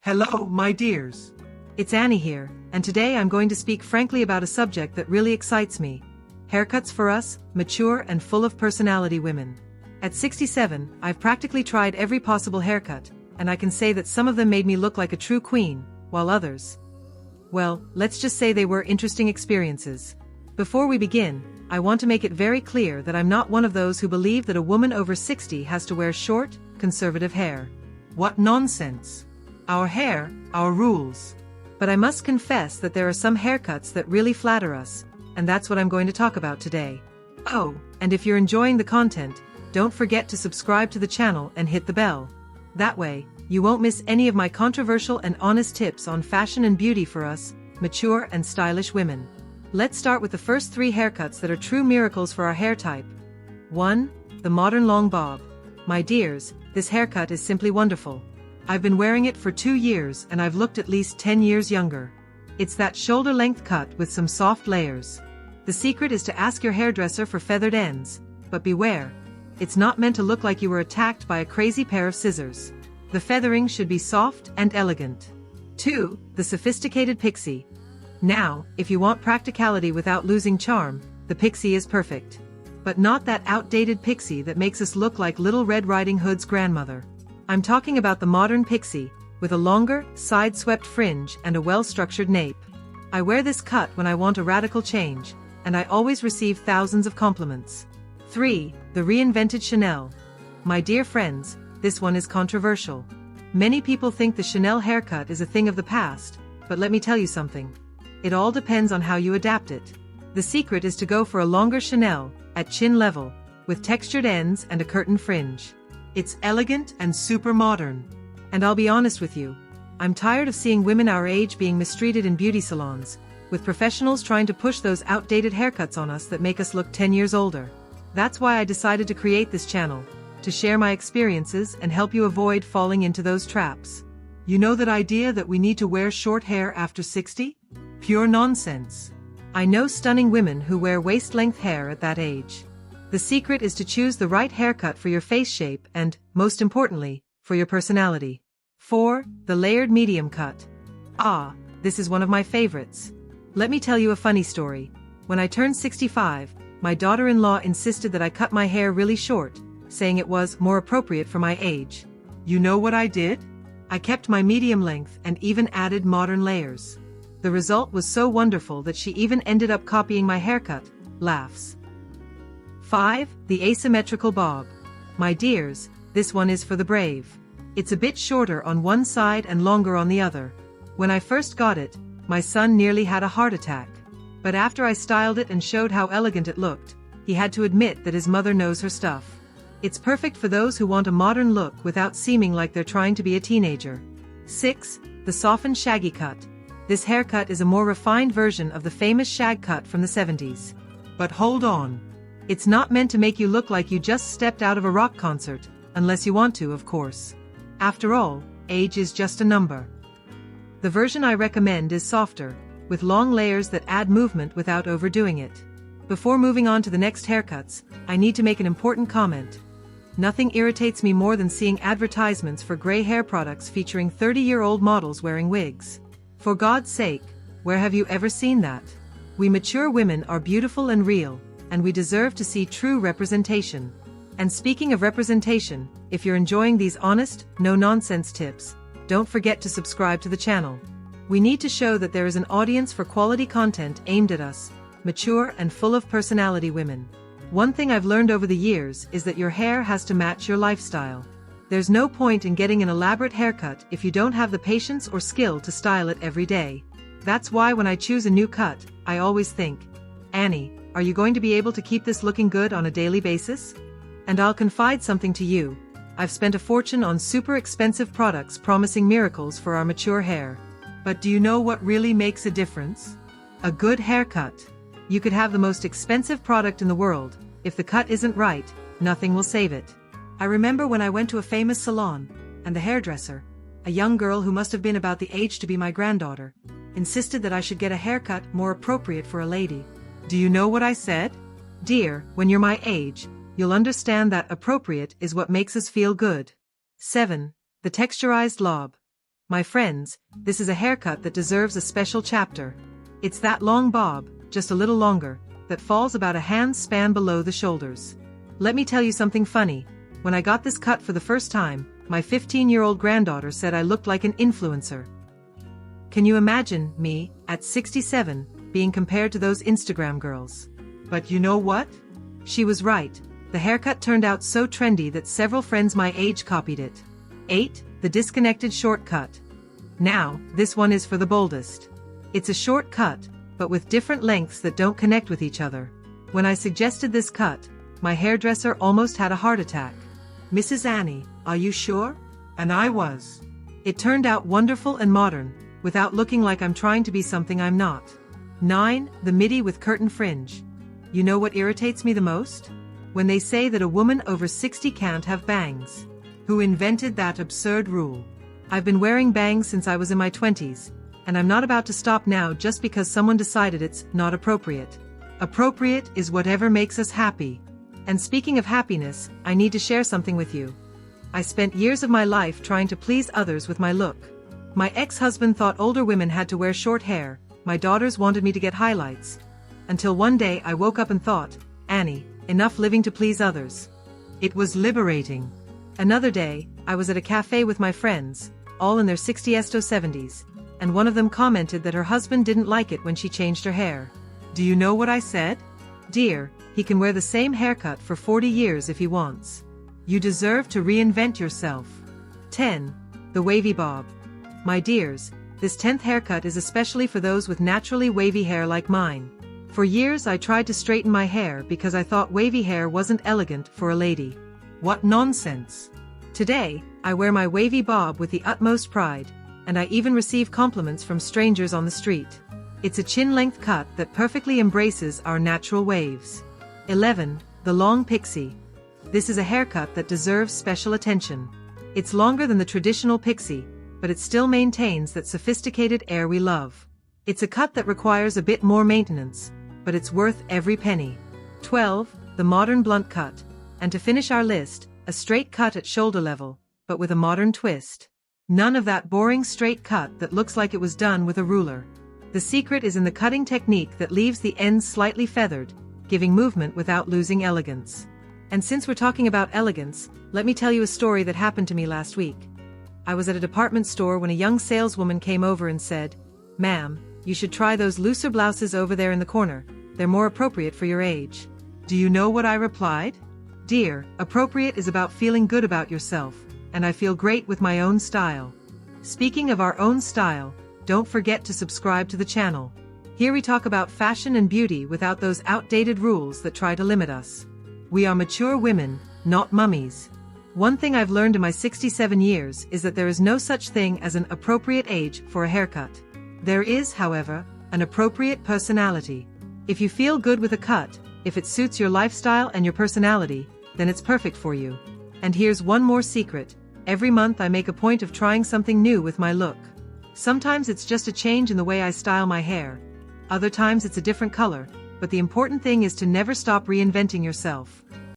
Hello, my dears. It's Annie here, and today I'm going to speak frankly about a subject that really excites me. Haircuts for us, mature and full of personality women. At 67, I've practically tried every possible haircut, and I can say that some of them made me look like a true queen, while others, well, let's just say they were interesting experiences. Before we begin, I want to make it very clear that I'm not one of those who believe that a woman over 60 has to wear short, conservative hair. What nonsense. Our hair, our rules. But I must confess that there are some haircuts that really flatter us, and that's what I'm going to talk about today. Oh, and if you're enjoying the content, don't forget to subscribe to the channel and hit the bell. That way, you won't miss any of my controversial and honest tips on fashion and beauty for us, mature and stylish women. Let's start with the first three haircuts that are true miracles for our hair type. 1. The modern long bob. My dears, this haircut is simply wonderful. I've been wearing it for 2 years and I've looked at least 10 years younger. It's that shoulder-length cut with some soft layers. The secret is to ask your hairdresser for feathered ends, but beware. It's not meant to look like you were attacked by a crazy pair of scissors. The feathering should be soft and elegant. 2. The sophisticated pixie. Now, if you want practicality without losing charm, the pixie is perfect. But not that outdated pixie that makes us look like Little Red Riding Hood's grandmother. I'm talking about the modern pixie, with a longer, side-swept fringe and a well-structured nape. I wear this cut when I want a radical change, and I always receive thousands of compliments. 3. The reinvented Chanel. My dear friends, this one is controversial. Many people think the Chanel haircut is a thing of the past, but let me tell you something. It all depends on how you adapt it. The secret is to go for a longer Chanel, at chin level, with textured ends and a curtain fringe. It's elegant and super modern. And I'll be honest with you, I'm tired of seeing women our age being mistreated in beauty salons, with professionals trying to push those outdated haircuts on us that make us look 10 years older. That's why I decided to create this channel, to share my experiences and help you avoid falling into those traps. You know that idea that we need to wear short hair after 60? Pure nonsense. I know stunning women who wear waist-length hair at that age. The secret is to choose the right haircut for your face shape and, most importantly, for your personality. 4. The layered medium cut. Ah, this is one of my favorites. Let me tell you a funny story. When I turned 65, my daughter-in-law insisted that I cut my hair really short, saying it was more appropriate for my age. You know what I did? I kept my medium length and even added modern layers. The result was so wonderful that she even ended up copying my haircut. Laughs. 5. The asymmetrical bob. My dears, this one is for the brave. It's a bit shorter on one side and longer on the other. When I first got it, my son nearly had a heart attack. But after I styled it and showed how elegant it looked, he had to admit that his mother knows her stuff. It's perfect for those who want a modern look without seeming like they're trying to be a teenager. 6. The softened shaggy cut. This haircut is a more refined version of the famous shag cut from the 70s. But hold on. It's not meant to make you look like you just stepped out of a rock concert, unless you want to, of course. After all, age is just a number. The version I recommend is softer, with long layers that add movement without overdoing it. Before moving on to the next haircuts, I need to make an important comment. Nothing irritates me more than seeing advertisements for gray hair products featuring 30-year-old models wearing wigs. For God's sake, where have you ever seen that? We mature women are beautiful and real, and we deserve to see true representation. And speaking of representation, if you're enjoying these honest, no-nonsense tips, don't forget to subscribe to the channel. We need to show that there is an audience for quality content aimed at us, mature and full of personality women. One thing I've learned over the years is that your hair has to match your lifestyle. There's no point in getting an elaborate haircut if you don't have the patience or skill to style it every day. That's why when I choose a new cut, I always think, Annie, are you going to be able to keep this looking good on a daily basis? And I'll confide something to you. I've spent a fortune on super expensive products promising miracles for our mature hair. But do you know what really makes a difference? A good haircut. You could have the most expensive product in the world. If the cut isn't right, nothing will save it. I remember when I went to a famous salon, and the hairdresser, a young girl who must have been about the age to be my granddaughter, insisted that I should get a haircut more appropriate for a lady. Do you know what I said? Dear, when you're my age, you'll understand that appropriate is what makes us feel good. 7. The texturized lob. My friends, this is a haircut that deserves a special chapter. It's that long bob, just a little longer, that falls about a hand's span below the shoulders. Let me tell you something funny. When I got this cut for the first time, my 15-year-old granddaughter said I looked like an influencer. Can you imagine me, at 67, being compared to those Instagram girls? But you know what? She was right. The haircut turned out so trendy that several friends my age copied it. 8. The disconnected shortcut. Now, this one is for the boldest. It's a short cut, but with different lengths that don't connect with each other. When I suggested this cut, my hairdresser almost had a heart attack. Mrs. Annie, are you sure? And I was. It turned out wonderful and modern, without looking like I'm trying to be something I'm not. 9. The midi with curtain fringe. You know what irritates me the most? When they say that a woman over 60 can't have bangs. Who invented that absurd rule? I've been wearing bangs since I was in my 20s, and I'm not about to stop now just because someone decided it's not appropriate. Appropriate is whatever makes us happy. And speaking of happiness, I need to share something with you. I spent years of my life trying to please others with my look. My ex-husband thought older women had to wear short hair, my daughters wanted me to get highlights. Until one day I woke up and thought, Annie, enough living to please others. It was liberating. Another day, I was at a cafe with my friends, all in their 60s to 70s, and one of them commented that her husband didn't like it when she changed her hair. Do you know what I said? Dear, he can wear the same haircut for 40 years if he wants. You deserve to reinvent yourself. 10. The wavy bob. My dears, this 10th haircut is especially for those with naturally wavy hair like mine. For years I tried to straighten my hair because I thought wavy hair wasn't elegant for a lady. What nonsense! Today, I wear my wavy bob with the utmost pride, and I even receive compliments from strangers on the street. It's a chin-length cut that perfectly embraces our natural waves. 11. The long pixie. This is a haircut that deserves special attention. It's longer than the traditional pixie, but it still maintains that sophisticated air we love. It's a cut that requires a bit more maintenance, but it's worth every penny. 12. The modern blunt cut. And to finish our list, a straight cut at shoulder level, but with a modern twist. None of that boring straight cut that looks like it was done with a ruler. The secret is in the cutting technique that leaves the ends slightly feathered, giving movement without losing elegance. And since we're talking about elegance, let me tell you a story that happened to me last week. I was at a department store when a young saleswoman came over and said, "Ma'am, you should try those looser blouses over there in the corner. They're more appropriate for your age." Do you know what I replied? Dear, appropriate is about feeling good about yourself, and I feel great with my own style. Speaking of our own style, don't forget to subscribe to the channel. Here we talk about fashion and beauty without those outdated rules that try to limit us. We are mature women, not mummies. One thing I've learned in my 67 years is that there is no such thing as an appropriate age for a haircut. There is, however, an appropriate personality. If you feel good with a cut, if it suits your lifestyle and your personality, then it's perfect for you. And here's one more secret. Every month I make a point of trying something new with my look. Sometimes it's just a change in the way I style my hair. Other times it's a different color, but the important thing is to never stop reinventing yourself.